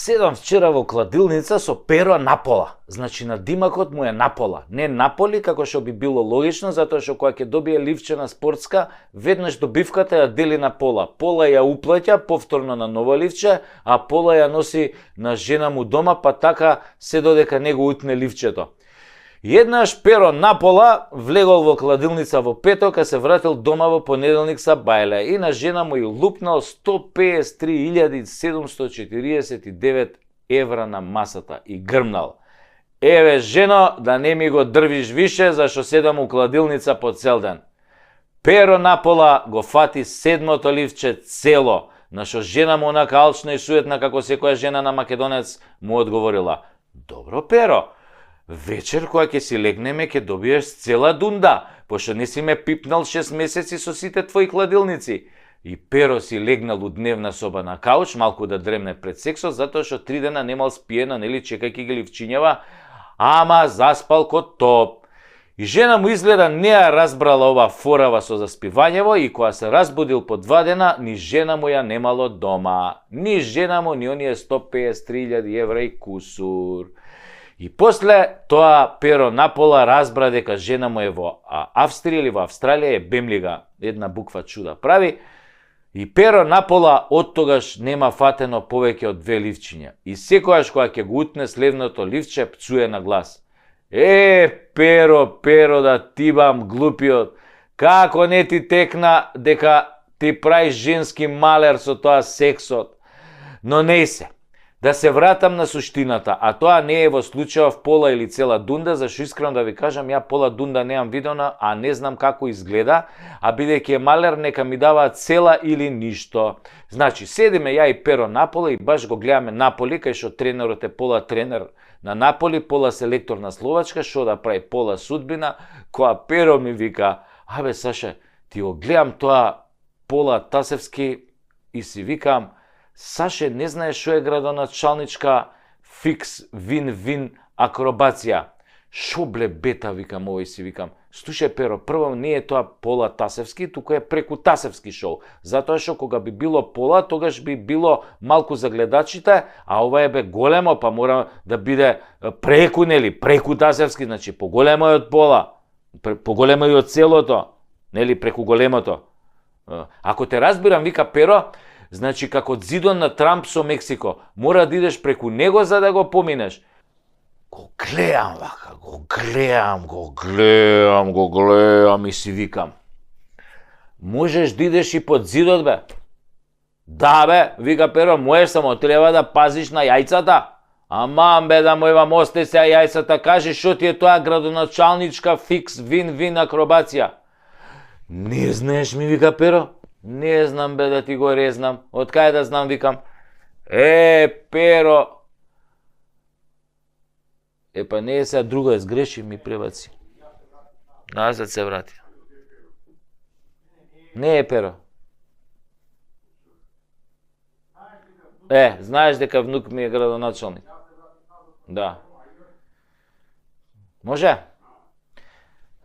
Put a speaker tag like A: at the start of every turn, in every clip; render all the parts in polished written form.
A: Седам вчера во кладилница со перо напола. Значи на димакот му е напола. Не наполи, како што би било логично, затоа што кога ќе добие ливчена спортска, веднаш добивката ја дели на пола. Пола ја уплаќа повторно на ново ливче, а пола ја носи на жена му дома, па така се додека него утне ливчето. Еднаш перо напола влегол во кладилница во петок, а се вратил дома во понеделник са бајле и на жена му ја лупнал 153.749 евра на масата и грмнал: еве жено, да не ми го дрвиш више, зашто седам у кладилница по цел ден. Перо напола го фати седмото ливче цело, на што жена му онака алчна и суетна како секоја жена на македонец му одговорила: добро перо, вечер кога ќе си легнеме ќе добиеш цела дунда, пошто не си ме пипнал 6 месеци со сите твои кладилници. И перо си легнал у дневна соба на кауч, малку да дремне пред сексот, затоа што 3 дена немал спиена, нели, чекајќи ги ливчињава, ама заспал ко топ. И жена му изгледа не ја разбрала ова форава со заспивањево и кога се разбудил по 2 дена, ни жена му ја немало дома. Ни жена му, ни оние 153.000 евра и кусур. И после тоа перо напола разбра дека жена му е во Австрија или во Австралија, е бемлига, една буква чуда прави, и перо напола од тогаш нема фатено повеќе од 2 ливчиња. И секојаш кога ќе го утне следното ливче, пцуе на глас: перо, перо, да ти бам глупиот, како не ти текна дека ти праиш женски малер со тоа сексот. Но не се. Да се вратам на суштината, а тоа не е во случајов пола или цела дунда, зашто искрено да ви кажам, ја пола дунда неам видена, а не знам како изгледа, а бидејќи е малер, нека ми дава цела или ништо. Значи, седиме ја и перо напола и баш го гледаме Наполи, кај што тренерот е пола тренер на Наполи, пола селектор на Словачка, што да прави пола судбина, која перо ми вика: абе Саше, ти го гледам тоа пола Тасевски и си викам: Саше, не знаеш што е градоначалничка фикс вин-вин акробација. Шо бле бета, викам, овој си викам. Слушај перо, прво не е тоа пола Тасевски, туку е преку Тасевски шоу. Затоа што кога би било пола, тогаш би било малку за гледачите, а ова е бе големо, па мора да биде преку, нели, преку Тасевски, значи поголемо е од пола, поголемо е од целото, нели, преку големото. Ако те разбирам, вика перо, значи како зидон на Трамп со Мексико, мора да идеш преку него за да го поминеш. Го гледам вака, го гледам и си викам: можеш да идеш и под зидот, бе? Да, бе, вика перо, можеш, само треба да пазиш на јајцата. Аман, бе, да му евам, остај се јајцата, кажи шо ти е тоа градоначалничка фикс вин-вин акробација. Не знаеш, ми вика перо? Не знам, бе, да ти го резнам. Од кај да знам, викам. Перо. Па не е сега друго, е сгреши, ми пребаци. Назад се врати. Не е перо. Знаеш дека внук ми е градоначалник. Да. Може?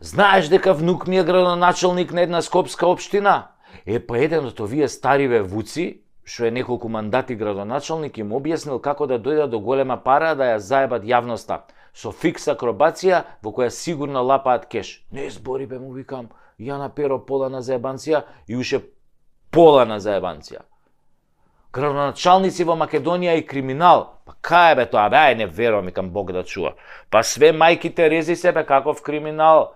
A: Знаеш дека внук ми е градоначалник на една скопска општина? Па еден од овие стариве вуци, што е неколку мандати градоначалник, им објаснил како да дојдат до голема пара да ја заебат јавноста со фикс акробација во која сигурно лапаат кеш. Не збори, бе, му викам, ја на перо пола на заебанција и уште пола на заебанција. Градоначалници во Македонија и криминал. Па кај бе тоа? Бе, не верувам, викам, Бог да чува. Па све мајките рези себе каков криминал.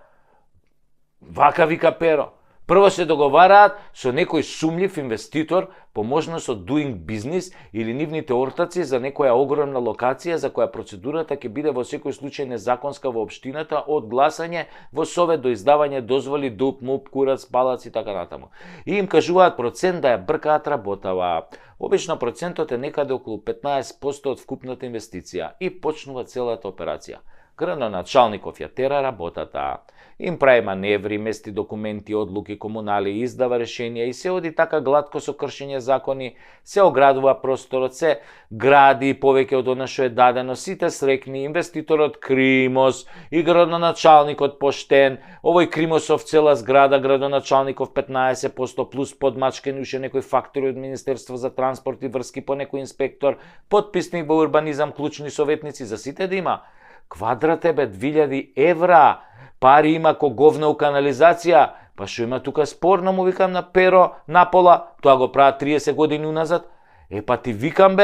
A: Вака вика перо. Прво се договараат со некој сумљив инвеститор по можност од doing business или нивните ортаци за некоја огромна локација за која процедурата ќе биде во секој случај незаконска во општината, од гласање во совет до издавање дозволи, дуп, муп, курац, палац и така натаму. И им кажуваат процент да ја бркаат работава. Обично процентот е некаде околу 15% од вкупната инвестиција и почнува целата операција. Градоначалников ја тера работата. Им прави маневри, мести документи, одлуки, комунали, издава решенија и се оди така гладко со кршење закони, се оградува просторот, се гради повеќе од она што е дадено, сите срекни, инвеститорот Кримос и градоначалникот поштен, овој Кримосов цела зграда, градоначалников 15% плюс подмачкени уште некои фактори од Министерство за транспорт и врски по некој инспектор, подписник во урбанизам, клучни советници, за сите да има. Квадрат е 2000 евра, пари има ко говна у канализација, па што има тука спорно, му викам на Перо Напола, тоа го прават 30 години уназад. Па ти викам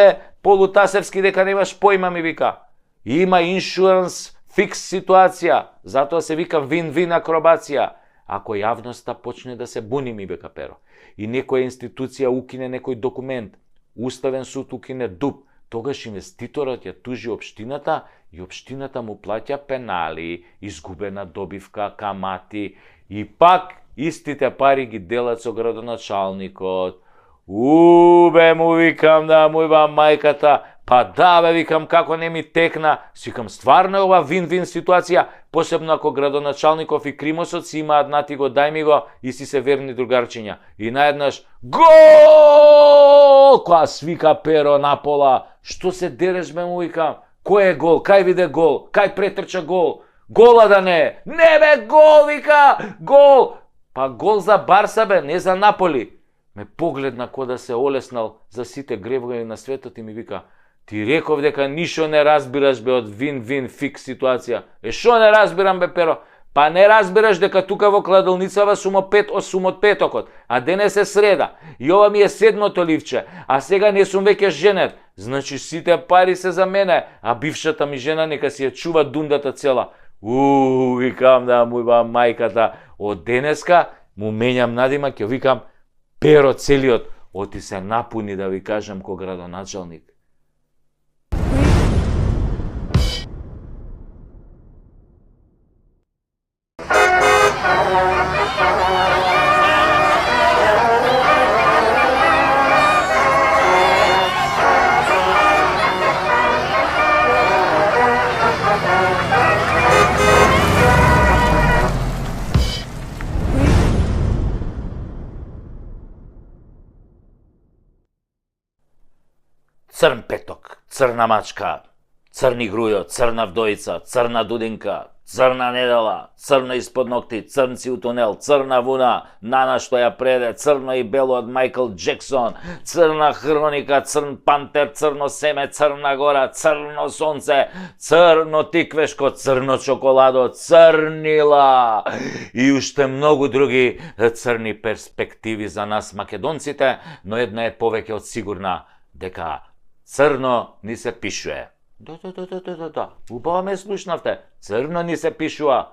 A: полутасевски дека немаш појма, ми вика. Има иншуранс, фикс ситуација, затоа се вика вин-вин акробација. Ако јавноста почне да се буни, ми вика Перо, и некоја институција укине некој документ, Уставен суд укине ДУП, тогаш инвеститорот ја тужи општината и општината му плаќа пенали, изгубена добивка, камати и пак истите пари ги делат со градоначалникот. Бе, му викам да му има мајката, па да бе, викам како не ми текна, викам стварно е ова вин-вин ситуација, посебно ако градоначалников и Кримосот си имаат нати го, дај ми го и си се верни другарчиња. И наеднаш гол! Која свика Перо Напола, што се дереш бе, му викам, кој е гол, кај виде гол, кај претрча гол, гола да не е, не бе гол, вика, гол, па гол за Барса бе, не за Наполи. Ме погледна ко да се олеснал за сите гревови на светот и ми вика, ти реков дека ништо не разбираш бе од вин-вин фикс ситуација. Шо не разбирам бе, Перо? Па не разбираш дека тука во кладилницава сум од петокот, а денес е среда. И ова ми е 7-то ливче, а сега не сум веќе женет. Значи сите пари се за мене, а бившата ми жена нека си ја чува дундата цела. Викам да му ба мајката, од денеска му менјам надимак, ќе викам Перо целиот, оти се напуни да ви кажам ко градоначалник. Црн петок, црна мачка, црни грујо, црна вдојца, црна дудинка, црна недела, црно испод ногти, црн си у тунел, црна вуна, Нана што ја преде, црно и бело од Мајкл Джексон, црна хроника, црн пантер, црно семе, црна гора, црно сонце, црно тиквешко, црно чоколадо, црнила и уште многу други црни перспективи за нас македонците, но една е повеќе од сигурна, дека црно ни се пишува. Да. Убаво ме слушнавте. Црно ни се пишува.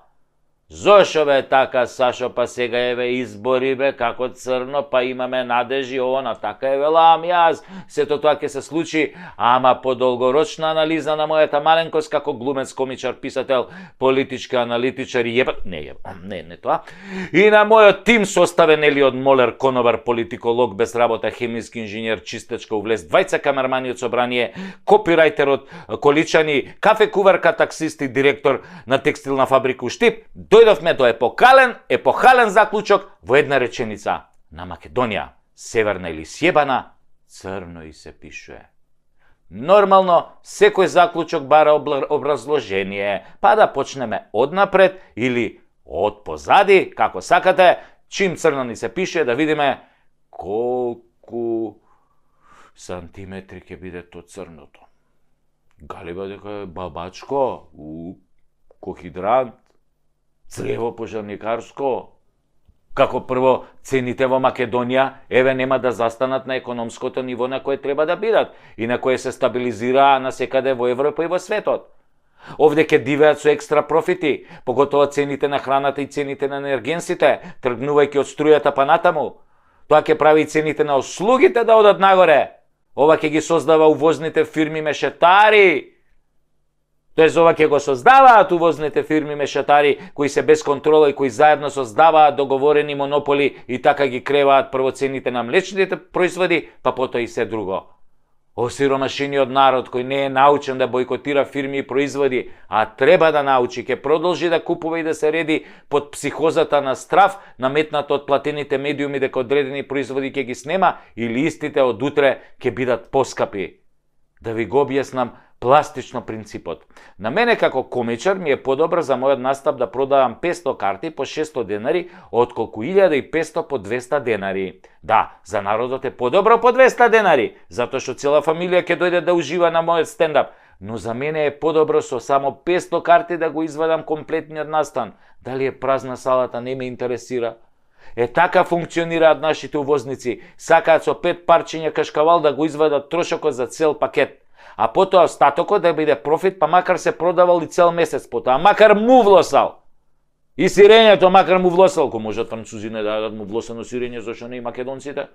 A: Зошо бе така, Сашо, па сега еве избори бе, како црно, па имаме надежи, она, така е велам јас. Сето тоа ќе се случи, ама по долгорочна анализа на мојата маленкост како глумец, комичар, писател, политички аналитичар и не тоа. И на мојот тим составен Елиот Молер, конобар, политиколог без работа, хемиски инженер, чистачка увлез, двајца камермани од собрание, копирајтерот Количани, кафе куварка, таксист и директор на текстилна фабрика у Штип. Дојдовме до епохален заклучок во една реченица. На Македонија, северна или сјебана, црно и се пишува. Нормално, секој заклучок бара образложение, па да почнеме однапред или од позади, како сакате, чим црно ни се пише, да видиме колку сантиметри ќе биде то црното. Галиба дека е бабачко, кохидрант, црево пожарникарско. Како прво, цените во Македонија, еве нема да застанат на економското ниво на кое треба да бидат и на кое се стабилизираа насекаде во Европа и во светот. Овде ќе дивеат со екстра профити, поготово цените на храната и цените на енергенсите, тргнувајќи од струјата па натаму. Тоа ќе прави и цените на услугите да одат нагоре. Ова ќе ги создава увозните фирми мешетари. Тоест, ова ќе го создаваат увозните фирми мешетари, кои се без контрола и кои заедно создаваат договорени монополи и така ги креваат прво цените на млечните производи, па потоа и се друго. Осиромашениот народ кој не е научен да бойкотира фирми и производи, а треба да научи, ќе продолжи да купува и да се реди под психозата на страф, наметната од платените медиуми дека одредени производи ќе ги снема или истите од утре ќе бидат поскапи. Да ви го објаснам пластично принципот. На мене како комичар ми е подобро за мојот настап да продавам 500 карти по 600 денари, отколку 1500 по 200 денари. Да, за народот е подобро по 200 денари, затоа што цела фамилија ќе дојде да ужива на мојот стендап. Но за мене е подобро со само 500 карти да го извадам комплетниот настан. Дали е празна салата, не ме интересира. Така функционираат нашите увозници. Сакаат со 5 парчиња кашкавал да го извадат трошокот за цел пакет. А потоа остатокот да биде профит, па макар се продавал и цел месец потоа, макар му влосал. И сирењето макар му влосал, ко можат французите да дадат му влосено сирење, зашто не и македонците?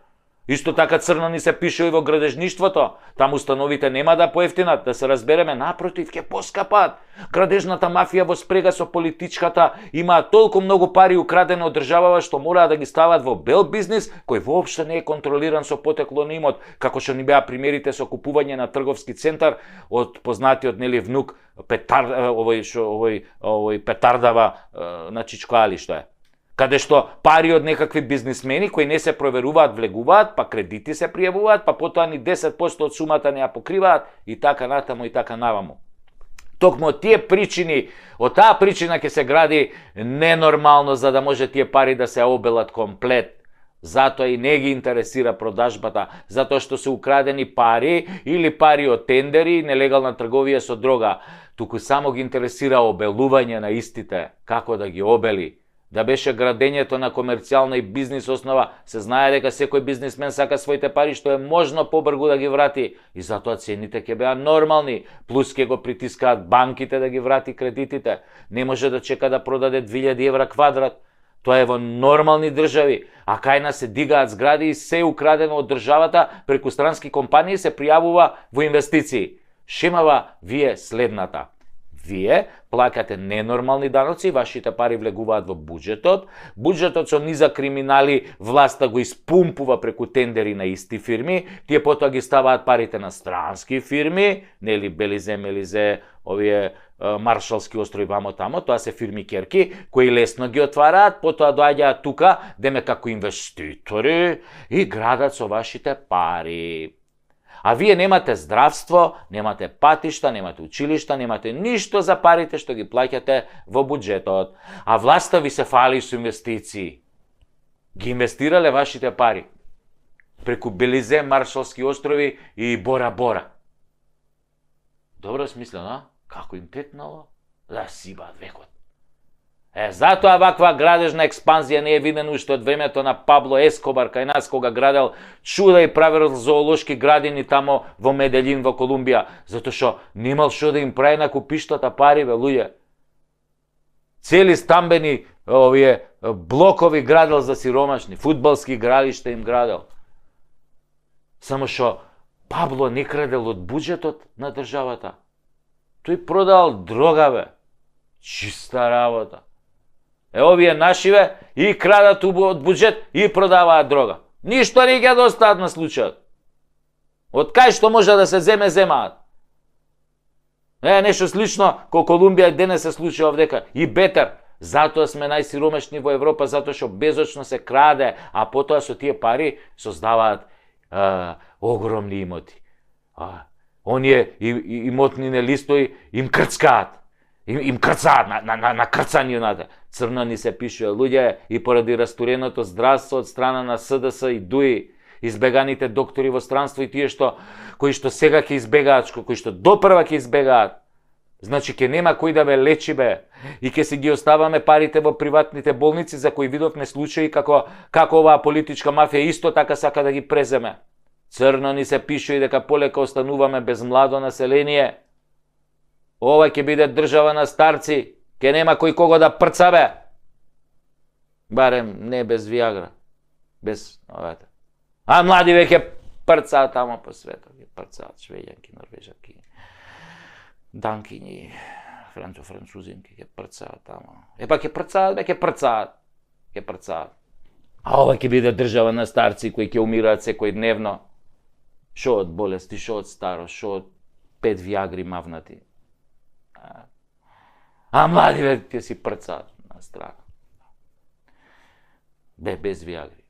A: Исто така црно ни се пише и во градежништвото. Таму установите нема да поевтинат, да се разбереме, напротив, ќе поскапат. Градежната мафија во спрега со политичката имаат толку многу пари украдени од државава што мораат да ги стават во бел бизнис кој воопшто не е контролиран со потекло на имот, како што ни беа примерите со купување на трговски центар од познатиот нели внук овој Петардава на Чичкоали што е. Каде што пари од некакви бизнисмени кои не се проверуваат, влегуваат, па кредити се пријавуваат, па потоа ни 10% од сумата не ја покриваат и така натаму и така наваму. Токму од тие причини, од таа причина ќе се гради ненормално за да може тие пари да се обелат комплет. Затоа и не ги интересира продажбата, затоа што се украдени пари или пари од тендери и нелегална трговија со дрога. Туку само ги интересира обелување на истите, како да ги обели. Да беше градењето на комерцијална и бизнис основа, се знае дека секој бизнисмен сака своите пари што е можно побргу да ги врати и затоа цените ќе беа нормални, плюс ќе го притискаат банките да ги врати кредитите. Не може да чека да продаде 2000 евра квадрат. Тоа е во нормални држави, а кај нас се дигаат згради и се украдено од државата преку странски компании се пријавува во инвестиции. Шемава ви е следната. Вие плаќате ненормални даноци, вашите пари влегуваат во буџетот, буџетот со низа криминали власта го испумпува преку тендери на исти фирми, тие потоа ги ставаат парите на странски фирми, нели Белизе, Мелизе, овие Маршалски острови вамо тамо, тоа се фирми керки, кои лесно ги отвараат, потоа доаѓаат тука, деме како инвеститори и градат со вашите пари. А вие немате здравство, немате патишта, немате училишта, немате ништо за парите што ги плаќате во буџетот. А власта ви се фали со инвестиции. Ги инвестирале вашите пари преку Белизе, Маршалски острови и Бора Бора. Добро смислено, како им текнало? Да сибаат векот. Затоа ваква градежна експанзија не е видена уште од времето на Пабло Ескобар кај нас, кога градел чуда и правил зоолошки градини тамо во Меделин, во Колумбија, затоа што немал што да им прави на купиштата пари, бе, луѓе. Цели стамбени овие блокови градел за сиромашни, фудбалски игралишта им градел. Само што Пабло не крадел од буџетот на државата. Тој продал дрога, бе. Чиста работа. Овие нашиве и крадат од буџет и продаваат дрога. Ништо не ќе достаат на случајот. Од кај што може да се земе, земаат. Нешто слично ко Колумбија денес се случува овдека. И бетер. Затоа сме најсиромашни во Европа, затоа што безочно се краде, а потоа со тие пари создаваат огромни имоти. Оние имотни листови им крцкаат. Им крцаат на крцањината. Црно ни се пишува, луѓе, и поради растуреното здравство од страна на СДС и ДУИ, избеганите доктори во странство и тие кои што сега ќе избегаат, кои што допрва ќе избегаат. Значи ќе нема кој да ве лечи, бе. И ќе си ги оставаме парите во приватните болници за кои видовме случаи како оваа политичка мафија исто така сака да ги преземе. Црно ни се пишува и дека полека остануваме без младо население. Ова ќе биде држава на старци, ќе нема кој кого да прца, бе. Барем не без Виагра, без овете. А млади веќе прцаат тамо по светот, ќе прцаат швеѓанки, норвежанки, данкињи, французинки, ќе прцаат тамо. Епа ќе прцаат, бе, ќе прцаат. А ова ќе биде држава на старци кои ќе умираат секој дневно. Шо од болести, шо од старост, шо од 5 виагри мавнати. А младиве ќе си прцаат на страна. Без виагри.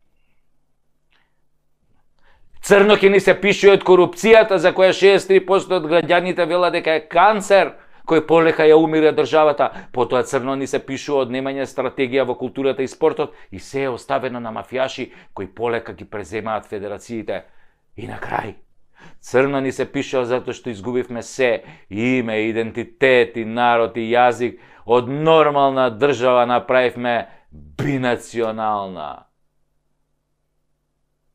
A: Црно ќе ни се пише од корупцијата за која 63% од граѓаните велат дека е канцер, кој полека ја умира државата. Потоа црно ни се пишува од немање стратегија во културата и спортот и се е оставено на мафијаши кои полека ги преземаат федерациите. И на крај, црно ни се пишува затоа што изгубивме се, име, идентитет и народ и јазик. Од нормална држава направивме бинационална.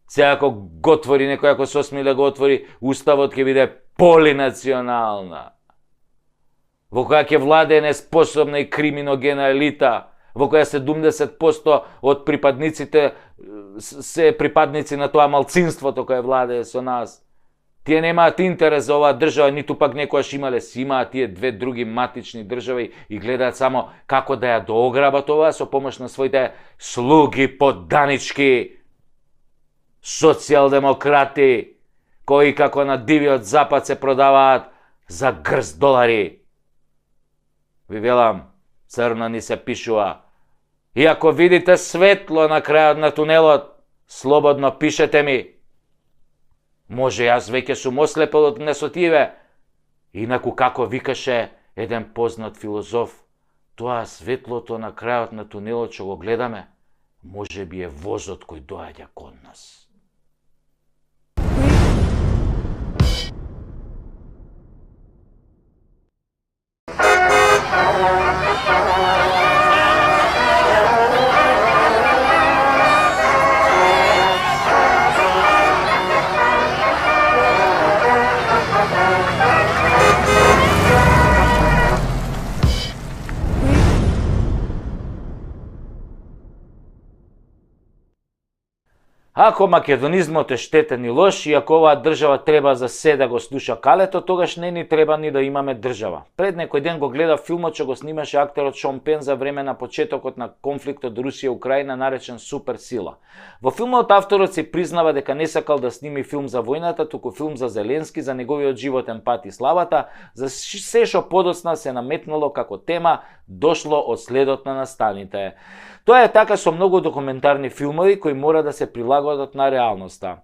A: Сега ако го отвори некој, ако се осмели да го отвори, уставот ќе биде полинационална. Во која ќе владее неспособна и криминогена елита, во која 70% од припадниците се припадници на тоа малцинството кое владее со нас. Тие немаат интерес за оваа држава, ниту пак некојаш имале, си имаат тие две други матични држави и гледаат само како да ја доограбат оваа со помош на своите слуги подданички, социјалдемократи, кои како на дивиот запад се продаваат за грст долари. Ви велам, црно ни се пишува. И ако видите светло на крајот на тунелот, слободно пишете ми. Може јас веќе сум ослепел од несотиве. Инаку како викаше еден познат филозоф, тоа светлото на крајот на тунелот што го гледаме, може би е возот кој доаѓа кон нас. Ако македонизмот е штетен и лош, и ако оваа држава треба за се да го слуша калето, тогаш не ни треба ни да имаме држава. Пред некој ден го гледав филмот што го снимаше актерот Шон Пен за време на почетокот на конфликтот Русија-Украина наречен Суперсила. Во филмот авторот се признава дека не сакал да сними филм за војната, туку филм за Зеленски, за неговиот животен пат и славата, за се што подоцна се наметнало како тема, дошло од следот на настаните. Тоа е така со многу документарни филмови кои мора да се прилагодат на реалноста.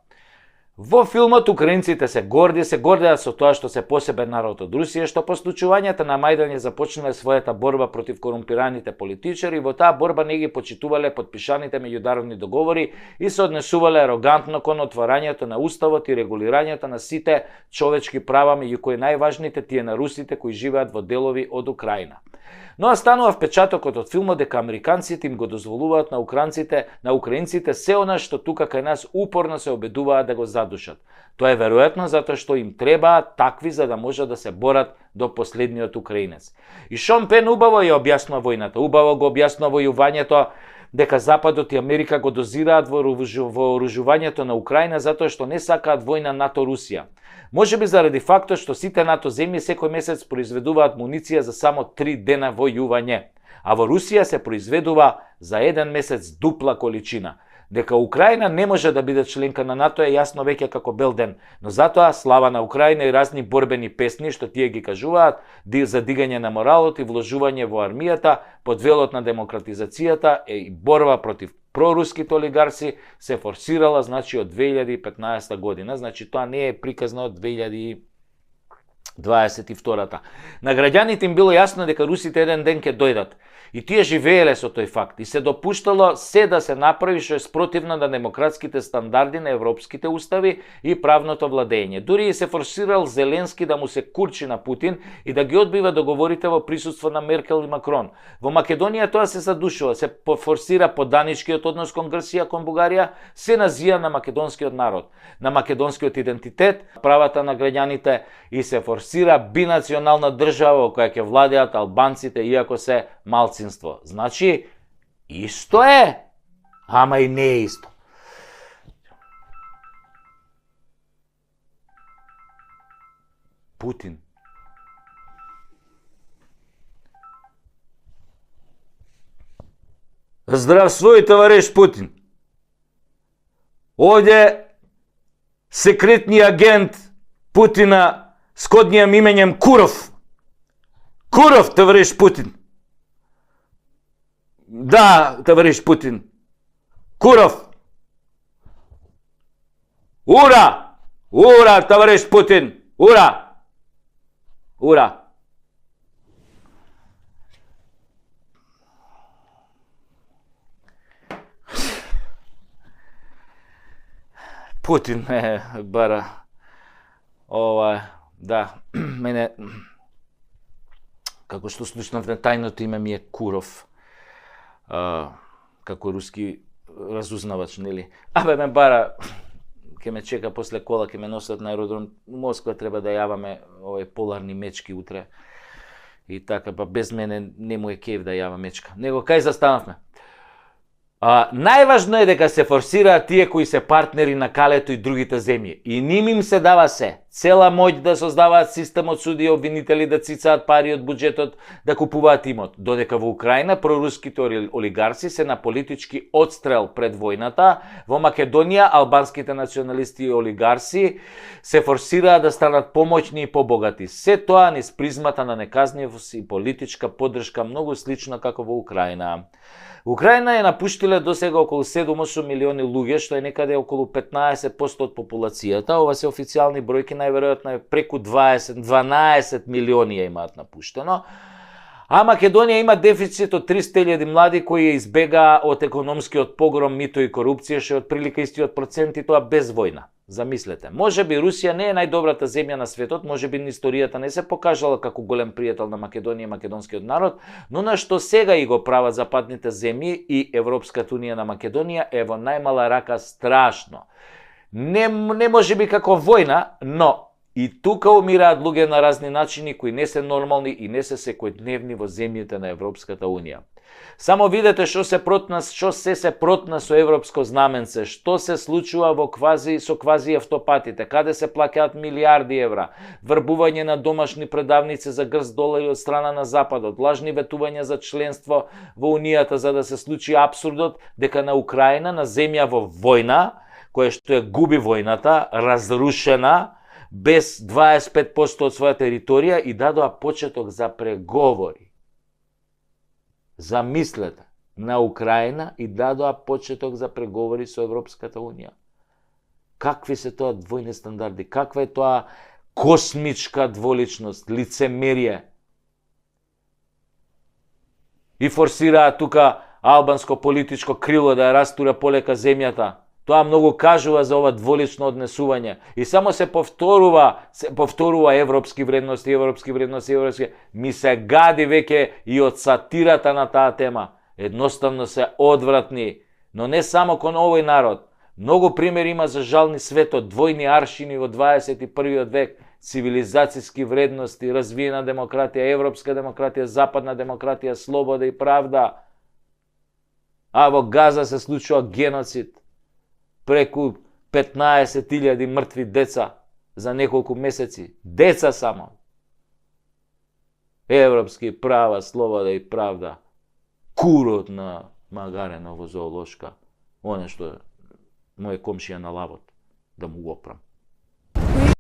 A: Во филмот украинците се гордеат со тоа што се посебен народ од Русија, што по случувањата на Мајдан ја започнале својата борба против корумпираните политичари, во таа борба не ги почитувале подпишаните меѓународни договори и се однесувале арогантно кон отварањето на уставот и регулирањето на сите човечки права, меѓу кои најважните тие на русите кои живеат во делови од Украина. Но останува впечатокот од филмот дека американците им го дозволуваат на украинците се она што тука кај нас упорно се обидуваат да го задушат. Тоа е веројатно затоа што им требаат такви за да можат да се борат до последниот украинец. И Шон Пен убаво ја објаснува војната, убаво го објаснува војувањето, дека Западот и Америка го дозираат во вооружувањето на Украина затоа што не сакаат војна НАТО-Русија. Може би заради фактот што сите НАТО земји секој месец произведуваат муниција за само 3 дена војување, а во Русија се произведува за 1 месец дупла количина. Дека Украина не може да биде членка на НАТО е јасно веќе како бел ден, но затоа слава на Украина и разни борбени песни што тие ги кажуваат за дигање на моралот и вложување во армијата под велот на демократизацијата и борба против проруските олигарси се форсирала значи од 2015 година, значи тоа не е приказно од 2022. На граѓаните им било јасно дека русите еден ден ќе дојдат. И тие живееле со тој факт и се допуштало се да се направи што е спротивно на демократските стандарди на европските устави и правното владење. Дури и се форсирал Зеленски да му се курчи на Путин и да ги одбива договорите во присуство на Меркел и Макрон. Во Македонија тоа се задушува, се форсира поданичкиот однос кон Грција, кон Бугарија, се назија на македонскиот народ, на македонскиот идентитет, правата на граѓаните и се форсира бинационална држава во која ќе владеат албанците иако се малцинство. Значи, исто е, ама и не е исто. Путин. Здравствуй, товарищ Путин. Овде секретни агент Путина с коднијам именем Куров. Куров, товариш Путин. Да, товариш Путин. Куров. Ура! Ура, товариш Путин! Ура! Ура! Путин ме бара. Да, мене, како што слушнавте, тајното име ми е Куров. Како руски разузнавач, нели? Ме бара, ке ме чека после кола, ке ме носат на аеродром. У Москва треба да јаваме поларни мечки утре. И така, без мене не му е кеф да јава мечка. Него, кај застанавме? Најважно е дека се форсираат тие кои се партнери на Калето и другите земји. И ним им се дава се. Цела моќ да создаваат систем од суди и обвинители, да цицаат пари од буџетот, да купуваат имот. Додека во Украина проруските олигарси се на политички отстрел пред војната, во Македонија албанските националисти и олигарси се форсираат да станат помоćни и побогати. Се тоа низ призмата на неказнивост и политичка поддршка многу слично како во Украина. Украина е напуштиле досега околу 7-8 милиони луѓе, што е некаде околу 15% од популацијата. Ова се официјални бројки, најверојатно е преку 12 милиони ја имаат напуштено. А Македонија има дефицит од 300.000 млади кои избегаа од економскиот погром, мито и корупција, што е отприлика истиот процент, и тоа без војна. Замислете, може би Русија не е најдобрата земја на светот, може би историјата не се покажала како голем пријател на Македонија и македонскиот народ, но на што сега и го прават западните земји и Европската унија на Македонија е во најмала рака страшно. Не може би како војна, но и тука умираат луѓе на разни начини кои не се нормални и не се секојдневни во земјите на Европската унија. Само видете што се протна со европско знаменце, што се случува со квази автопатите, каде се плаќаат милиарди евра, врбување на домашни предавници за грст долари од страна на Западот, лажни ветувања за членство во Унијата за да се случи апсурдот дека на Украина, на земја во војна, која што ја губи војната, разрушена, без 25% од своја територија, и дадоа почеток за преговори. Замислете, на Украина и дадоа почеток за преговори со Европската унија. Какви се тоа двојни стандарди? Каква е тоа космичка дволичност, лицемерие? И форсираат тука албанско политичко крило да ја растура полека земјата. Тоа многу кажува за ова дволично однесување. И само се повторува европски вредности. Ми се гади веќе и од сатирата на таа тема. Едноставно се одвратни. Но не само кон овој народ. Многу примери има за жални светот, двојни аршини во 21. век, цивилизацијски вредности, развиена демократија, европска демократија, западна демократија, слобода и правда. А во Газа се случува геноцид. Преку 15.000 мртви деца за неколку месеци. Деца само. Европски права, слобода и правда. Курот на Магареново зоолошка. Оне што мој комшија на лавот. Да му го опрам.